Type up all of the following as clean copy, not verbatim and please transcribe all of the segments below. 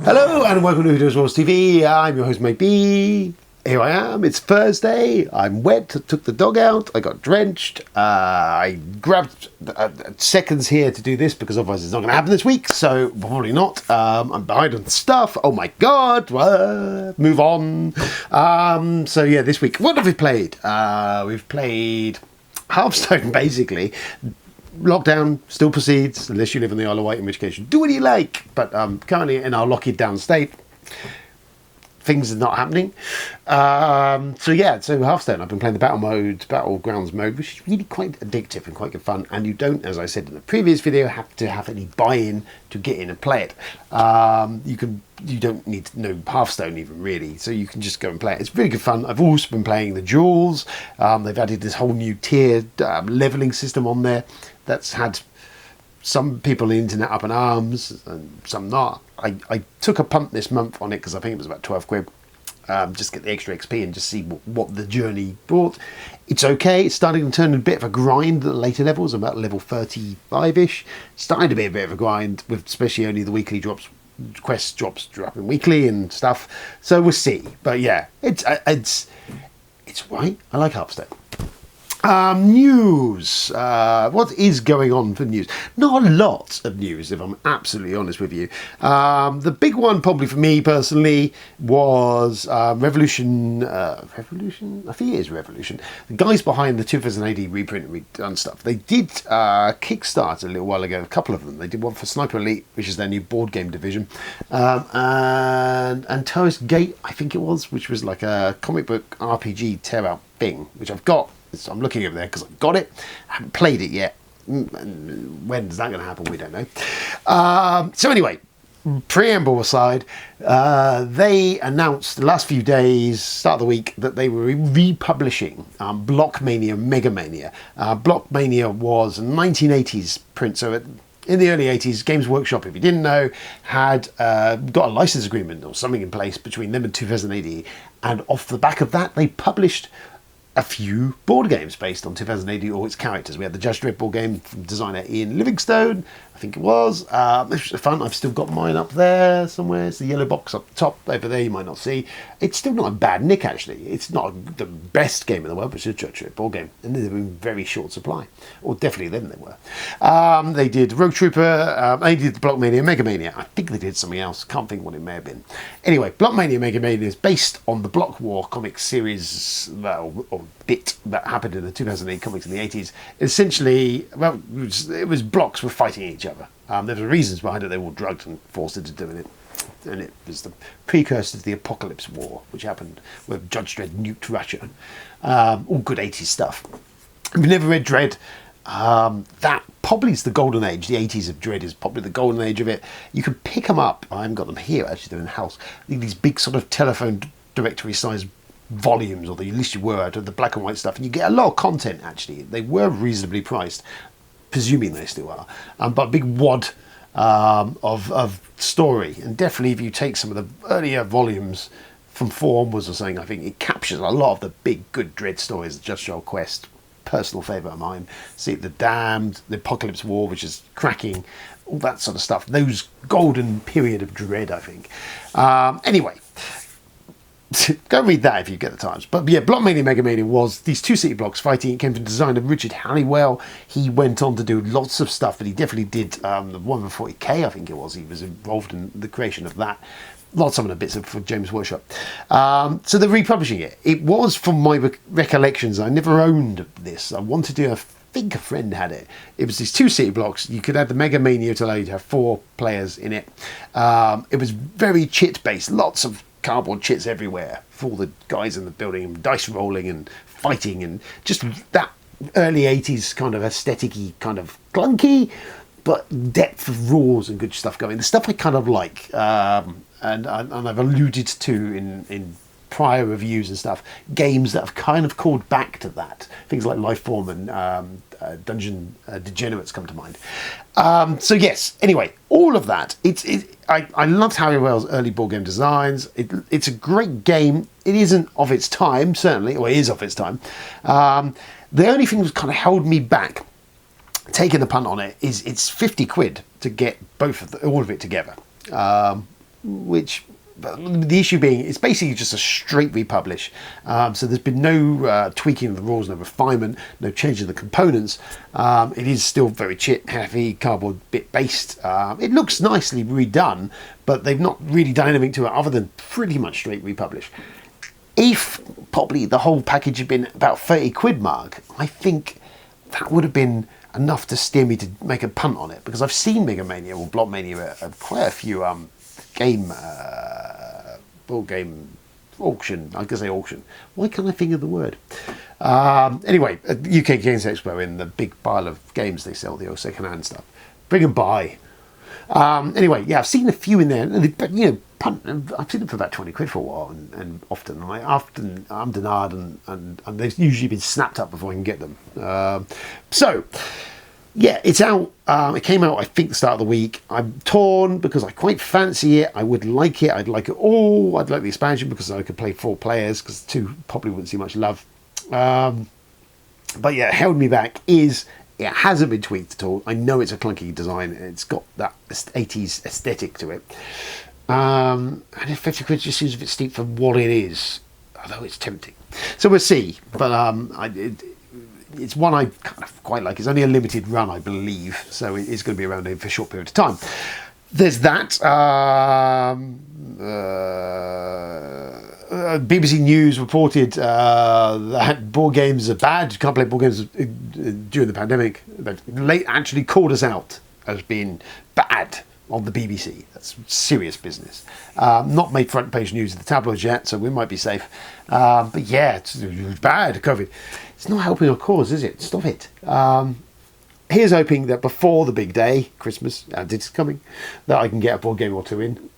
Hello and welcome to Who Does Wars TV. I'm your host, Mate B. Here I am. It's Thursday. I'm wet. Took the dog out. I got drenched. I grabbed seconds here to do this because otherwise it's not going to happen this week. So probably not. I'm behind on stuff. Oh my god. Move on. So yeah, this week, what have we played? We've played Hearthstone basically. Lockdown still proceeds unless you live in the Isle of Wight, in which case you do what you like. But currently in our locked down state, things are not happening. So Hearthstone, I've been playing the battlegrounds mode, which is really quite addictive and quite good fun. And you don't, as I said in the previous video, have to have any buy-in to get in and play it. You don't need to know Hearthstone even really, so you can just go and play it. It's really good fun. I've also been playing the duels. They've added this whole new tiered leveling system on there that's had some people on the internet up in arms and some not. I took a punt this month on it because I think it was about 12 quid. Just get the extra XP and just see what the journey brought. It's okay. It's starting to turn a bit of a grind at the later levels, about level 35-ish. Starting to be a bit of a grind, with especially only the weekly drops, quest drops dropping weekly and stuff. So we'll see. But yeah, it's right. I like Hearthstone. News. What is going on for news? Not a lot of news, if I'm absolutely honest with you. The big one, probably for me personally, was Revolution. Revolution? I think it is Revolution. The guys behind the 2080 reprint and redone stuff. They did Kickstart a little while ago. A couple of them. They did one for Sniper Elite, which is their new board game division, and Terrorist Gate, I think it was, which was like a comic book RPG tear out thing, which I've got. So I'm looking over there because I've got it. I haven't played it yet. When's that going to happen? We don't know. So anyway, preamble aside, they announced the last few days, start of the week, that they were republishing Block Mania, Mega Mania. Block Mania was a 1980s print. So in the early 80s, Games Workshop, if you didn't know, had got a license agreement or something in place between them and 2080. And off the back of that, they published a few board games based on 2080 or its characters. We had the Judge Dredd board game from designer Ian Livingstone, I think it was. It was fun. I've still got mine up there somewhere. It's the yellow box up the top over there, you might not see. It's still not a bad nick, actually. It's not the best game in the world, but it's a Judge Dredd board game. And they're in very short supply. Or definitely then they were. They did Rogue Trooper. They did the Block Mania, Mega Mania. I think they did something else. Can't think what it may have been. Anyway, Block Mania, Mega Mania is based on the Block War comic series, or bit that happened in the 2008 comics in the 80s. Essentially, well, it was blocks were fighting each other. There were reasons behind it. They were all drugged and forced into doing it. And it was the precursor to the Apocalypse War, which happened where Judge Dredd nuked Russia. All good 80s stuff. If you've never read Dredd, that probably is the golden age. The 80s of Dredd is probably the golden age of it. You can pick them up. I haven't got them here, actually, they're in the house. These big sort of telephone directory size volumes, or at least you were, out of the black and white stuff, and you get a lot of content. Actually, they were reasonably priced, presuming they still are, but a big wad of story. And definitely, if you take some of the earlier volumes from 4 onwards or something, I think it captures a lot of the big good Dredd stories. Just Show Quest, personal favourite of mine. See the Damned, the Apocalypse War, which is cracking, all that sort of stuff. Those golden period of Dredd, I think. Anyway. Go read that if you get the times. But yeah, Block Mania, Mega Mania was these two city blocks fighting. It came from designer Richard Halliwell. He went on to do lots of stuff, but he definitely did the 140K, I think it was. He was involved in the creation of that. Lots of other bits for James Workshop. So they're republishing it. It was, from my recollections, I never owned this. I wanted to, I think a friend had it. It was these two city blocks. You could have the Mega Mania to allow you to have 4 players in it. It was very chit based. Lots of cardboard chits everywhere for all the guys in the building, and dice rolling and fighting, and just that early 80s kind of aesthetic-y, kind of clunky, but depth of rules and good stuff going. The stuff I kind of like, and I've alluded to in prior reviews and stuff, games that have kind of called back to that. Things like Lifeform and Dungeon Degenerates come to mind. So yes, anyway, all of that. I loved Harry Well's early board game designs. It's a great game. It isn't of its time, certainly, or it is of its time. The only thing that kind of held me back taking the punt on it is it's 50 quid to get all of it together, which the issue being it's basically just a straight republish. So there's been no tweaking of the rules, no refinement, no change in the components. It is still very chip heavy, cardboard bit based. It looks nicely redone, but they've not really done anything to it other than pretty much straight republish. If probably the whole package had been about 30 quid mark, I think that would have been enough to steer me to make a punt on it, because I've seen Mega Mania or Block Mania at quite a few board game auction. I can say auction. Why can't I think of the word? Anyway, at UK Games Expo, in the big pile of games they sell, the old second-hand stuff. Bring and buy. Anyway, yeah, I've seen a few in there, but I've seen them for about 20 quid for a while, and I'm denied, and they've usually been snapped up before I can get them. So, yeah, it's out. It came out, I think, the start of the week. I'm torn because I quite fancy it. I would like it. I'd like it all. I'd like the expansion because I could play 4 players, because 2 probably wouldn't see much love. But yeah, held me back is it hasn't been tweaked at all. I know it's a clunky design. It's got that 80s aesthetic to it. And if 50 quid just seems a bit steep for what it is, although it's tempting. So we'll see. But it's one I kind of quite like. It's only a limited run, I believe. So it is going to be around for a short period of time. There's that. BBC News reported that board games are bad. You can't play board games during the pandemic. They've actually called us out as being bad on the BBC. That's serious business. Not made front page news of the tabloids yet, so we might be safe. But yeah, it's bad, COVID. It's not helping our cause, is it? Stop it. Here's hoping that before the big day, Christmas, and it's coming, that I can get a board game or 2 in.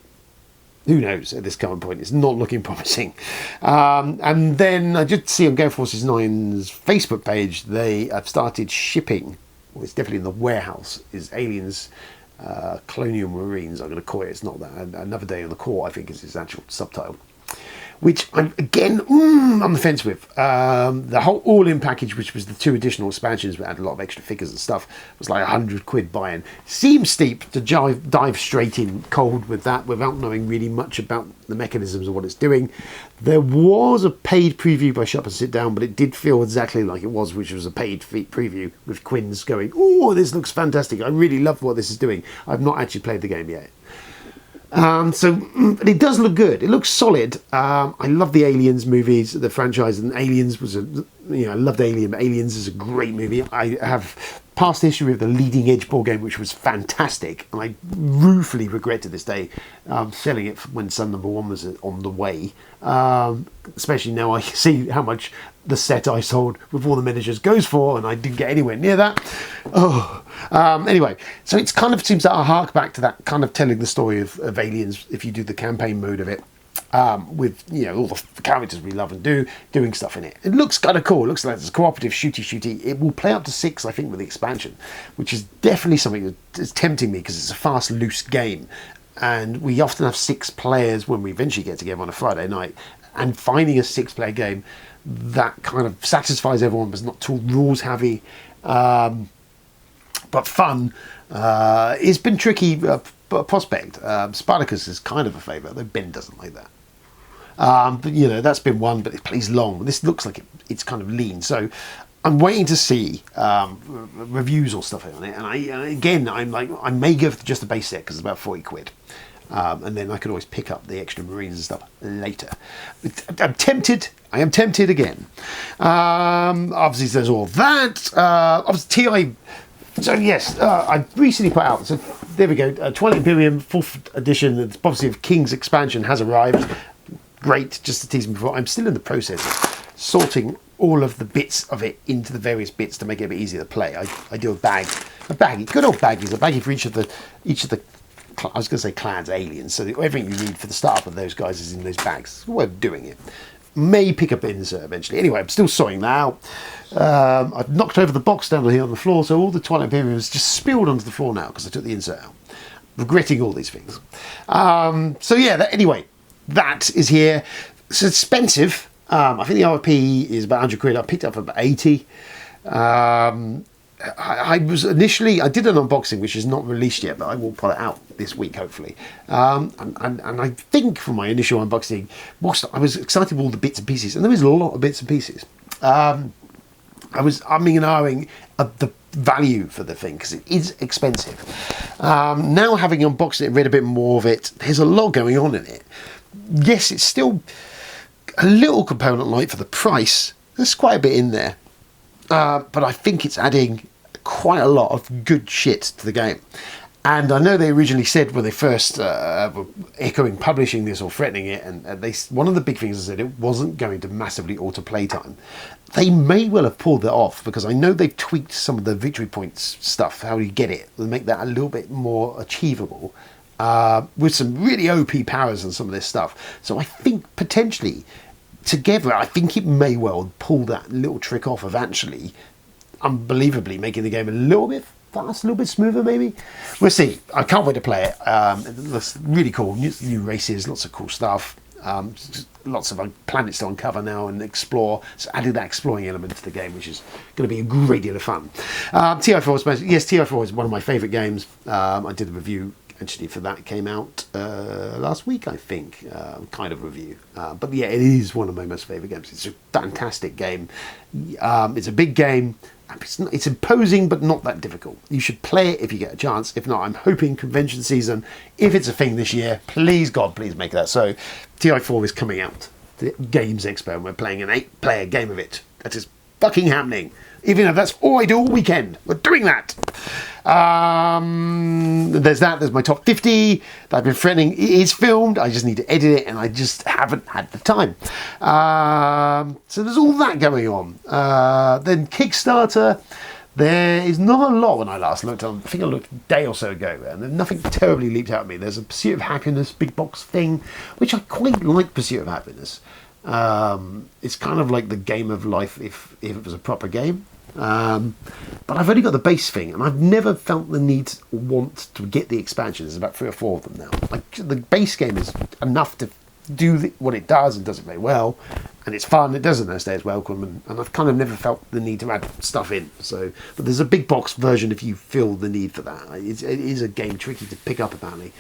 Who knows at this current point? It's not looking promising. And then I did see on Game Forces 9's Facebook page, they have started shipping, well, it's definitely in the warehouse, is Aliens Colonial Marines, I'm going to call it. It's not that. Another Day on the Court, I think, is its actual subtitle. Which I'm, again, on the fence with. The whole all-in package, which was the 2 additional expansions, but had a lot of extra figures and stuff, was like 100 quid buy-in. Seems steep to dive straight in cold with that without knowing really much about the mechanisms of what it's doing. There was a paid preview by Shop and Sit Down, but it did feel exactly like it was, which was a paid preview with Quinn's going, "Oh, this looks fantastic. I really love what this is doing. I've not actually played the game yet." But it does look good. It looks solid. I love the Aliens movies, the franchise, and Aliens was I loved Alien, but Aliens is a great movie. I have past history with the Leading Edge board game, which was fantastic, and I ruefully regret to this day selling it when Son Number 1 was on the way. Especially now I see how much the set I sold with all the miniatures goes for, and I didn't get anywhere near that. Anyway, so it kind of seems to hark back to that kind of telling the story of Aliens if you do the campaign mode of it, with all the characters we love and doing stuff in it. It looks kind of cool. It looks like it's a cooperative shooty. It will play up to 6, I think, with the expansion, which is definitely something that's tempting me because it's a fast, loose game, and we often have 6 players when we eventually get together on a Friday night, and finding a 6-player game that kind of satisfies everyone but is not too rules heavy, but fun, it's been tricky prospect. Spartacus is kind of a favourite, though Ben doesn't like that. But that's been one, but it plays long. This looks like it's kind of lean, so I'm waiting to see reviews or stuff on it. And I may go for just the base set because it's about 40 quid. And then I could always pick up the extra Marines and stuff later. I'm tempted. I am tempted again. Obviously, there's all that. Obviously, TI. So yes, I recently put out. So there we go. Twilight Imperium 4th edition. The Prophecy of Kings expansion has arrived. Great. Just to tease me before, I'm still in the process of sorting all of the bits of it into the various bits to make it a bit easier to play. I do a baggie, good old baggies, a baggie for each of the. I was going to say clans, aliens. So everything you need for the startup of those guys is in those bags. It's a way of doing it. May pick up insert eventually. Anyway, I'm still sorting that out. I've knocked over the box down here on the floor, so all the Twilight Imperium is just spilled onto the floor now because I took the insert out. Regretting all these things. So yeah, anyway, that is here. It's expensive. I think the RP is about 100 quid. I picked it up for about 80. I was initially, I did an unboxing which is not released yet, but I will put it out this week hopefully. And I think from my initial unboxing, I was excited with all the bits and pieces, and there is a lot of bits and pieces. I was umming and ahhing at the value for the thing because it is expensive. Now having unboxed it and read a bit more of it, there's a lot going on in it. Yes, it's still a little component light for the price. There's quite a bit in there. But I think it's adding quite a lot of good shit to the game. And I know they originally said when they first were echoing publishing this or threatening it, and one of the big things they said it wasn't going to massively alter playtime. They may well have pulled that off because I know they've tweaked some of the victory points stuff, how you get it, and make that a little bit more achievable with some really OP powers and some of this stuff. So I think potentially together, I think it may well pull that little trick off of actually unbelievably making the game a little bit fast, a little bit smoother maybe. We'll see. I can't wait to play it. It looks really cool. New races, lots of cool stuff. Lots of planets to uncover now and explore. So added that exploring element to the game, which is going to be a great deal of fun. TI4, yes, TI4 is one of my favourite games. I did a review actually for that. It came out last week, I think, kind of review. But yeah, it is one of my most favourite games. It's a fantastic game. It's a big game. It's imposing, but not that difficult. You should play it if you get a chance. If not, I'm hoping convention season, if it's a thing this year, please God, please make that so. TI4 is coming out. The Games Expo, and we're playing an 8-player game of it. That is fucking happening. Even if that's all I do all weekend, we're doing that. There's that. There's my top 50 that I've been threatening. It is filmed. I just need to edit it, and I just haven't had the time. So there's all that going on. Then Kickstarter. There is not a lot when I last looked. I think I looked a day or so ago, and nothing terribly leaped out at me. There's a Pursuit of Happiness big box thing, which I quite like. Pursuit of Happiness. It's kind of like the game of life if it was a proper game. But I've only got the base thing, and I've never felt the need or want to get the expansions. There's about 3 or 4 of them now. Like, the base game is enough to do what it does and does it very well, and it's fun. It doesn't stay as welcome, and I've kind of never felt the need to add stuff in. So, but there's a big box version if you feel the need for that. It is a game tricky to pick up apparently,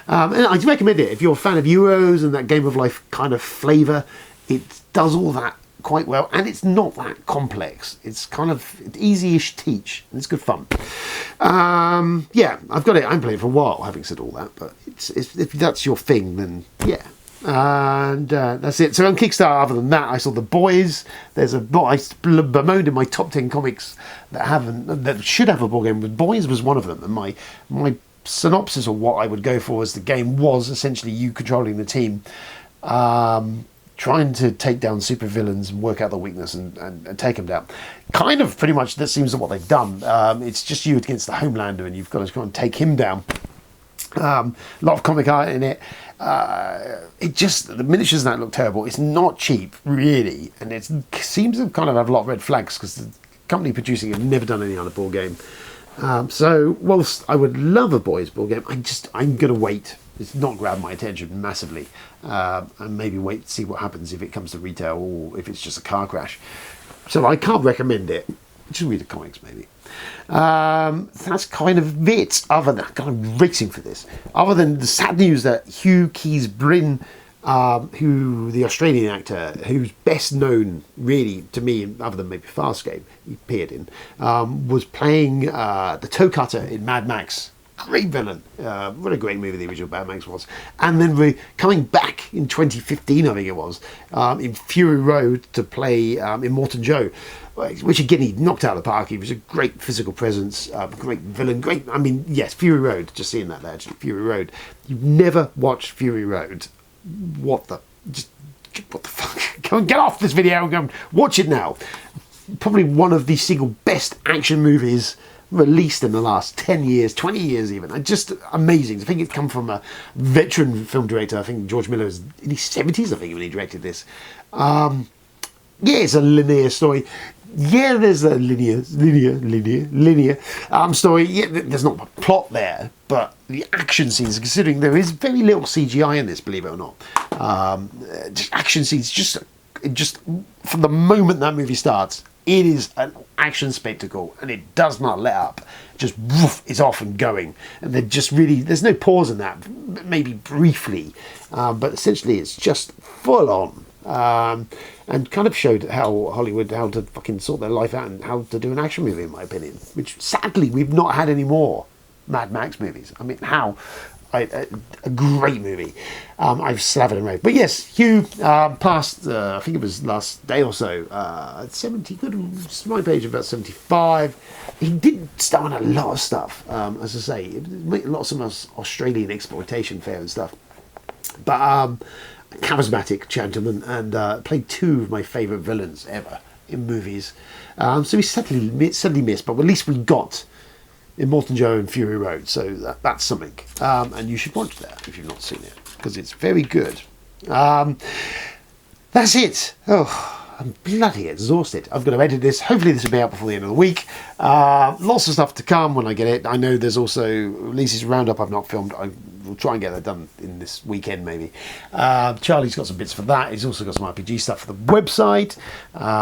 and I'd recommend it if you're a fan of Euros and that game of life kind of flavour. It does all that quite well, and it's not that complex. It's kind of easy-ish teach, and it's good fun. Yeah, I've got it. I'm playing for a while, having said all that, but if that's your thing, then yeah. And that's it. So on Kickstarter, other than that, I saw The Boys. There's a book I bemoaned in my top 10 comics that should have a board game. But Boys was one of them, and my synopsis of what I would go for as the game was essentially you controlling the team, trying to take down supervillains and work out their weakness and take them down. Kind of pretty much that seems to what they've done. It's just you against the Homelander, and you've got to go and take him down. A lot of comic art in it. The miniatures and that look terrible. It's not cheap, really, and it seems to kind of have a lot of red flags because the company producing it have never done any other board game. So whilst I would love a Boys board game, I'm going to wait. It's not grabbed my attention massively, and maybe wait to see what happens if it comes to retail or if it's just a car crash. So I can't recommend it. Just read the comics, maybe. That's kind of it. Other than I'm racing for this. Other than the sad news that Hugh Keys-Bryn, who the Australian actor, who's best known really to me, other than maybe Farscape, he appeared in, was playing the toe cutter in Mad Max. Great villain. What a great movie the original Mad Max was. And then coming back in 2015, I think it was, in Fury Road to play Immortan Joe, which again he knocked out of the park. He was a great physical presence, great villain, yes, Fury Road, just seeing that there, actually, Fury Road. You've never watched Fury Road. What the fuck? Come on, get off this video and go watch it now. Probably one of the single best action movies released in the last 10 years, 20 years even. Just amazing. I think it's come from a veteran film director. I think George Miller was in his 70s, I think, when he directed this. Yeah, it's a linear story. Yeah, there's a linear story. Yeah, there's not a plot there, but the action scenes, considering there is very little CGI in this, believe it or not. Action scenes, just from the moment that movie starts, It is an action spectacle, and it does not let up. Just woof, it's off and going, and there's no pause in that. Maybe briefly, but essentially it's just full on, and kind of showed how to fucking sort their life out and how to do an action movie, in my opinion. Which sadly we've not had any more Mad Max movies. I mean, a great movie. I've slathered and raved. But yes, Hugh passed, I think it was last day or so, at 70, my page about 75. He did star in a lot of stuff, as I say, lots of Australian exploitation fare and stuff. But charismatic gentleman, and played two of my favourite villains ever in movies. So he sadly missed, but at least we got Immortan Joe and Fury Road, so that's something, and you should watch that if you've not seen it, because it's very good. That's it. I'm bloody exhausted. I've got to edit this. Hopefully this will be out before the end of the week. Lots of stuff to come when I get it. I know there's also Lisa's Roundup I've not filmed. I will try and get that done in this weekend maybe. Charlie's got some bits for that. He's also got some RPG stuff for the website.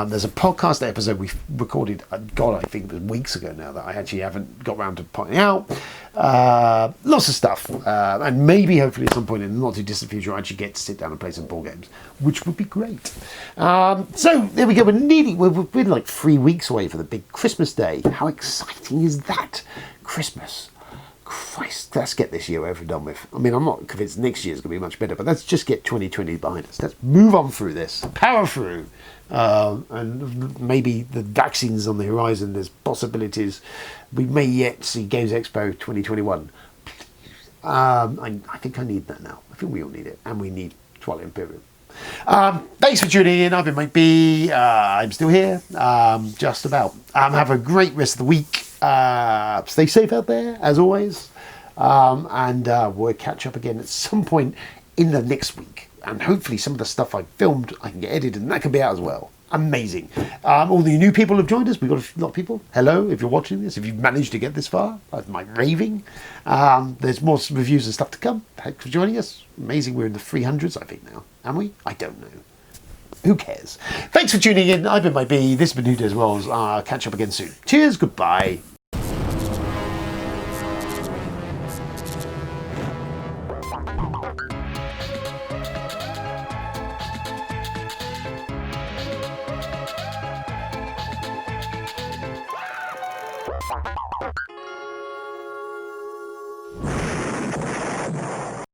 There's a podcast episode we recorded, God, I think it was weeks ago now, that I actually haven't got round to putting out. Lots of stuff, and maybe hopefully at some point in the not too distant future I actually get to sit down and play some board games, which would be great. So there we go. We're like 3 weeks away for the big Christmas day. How exciting is that? Christmas, Christ, let's get this year over and done with. I mean, I'm not convinced next year's going to be much better, but let's just get 2020 behind us. Let's move on through this, power through, and maybe the vaccines on the horizon. There's possibilities we may yet see Games Expo 2021. I think I need that now. I think we all need it, and we need Twilight Imperium. Thanks for tuning in. I've been Mike B. I'm still here, just about. Have a great rest of the week. Stay safe out there, as always, and we'll catch up again at some point in the next week, and hopefully some of the stuff I filmed I can get edited and that can be out as well. Amazing. All the new people have joined us. We've got a lot of people. Hello, if you're watching this, if you've managed to get this far, that's my raving. There's more reviews and stuff to come. Thanks for joining us. Amazing, we're in the 300s I think now, am we? I don't know. Who cares? Thanks for tuning in. I've been Mike B. This has been Who Dares Rolls. Catch up again soon. Cheers, goodbye.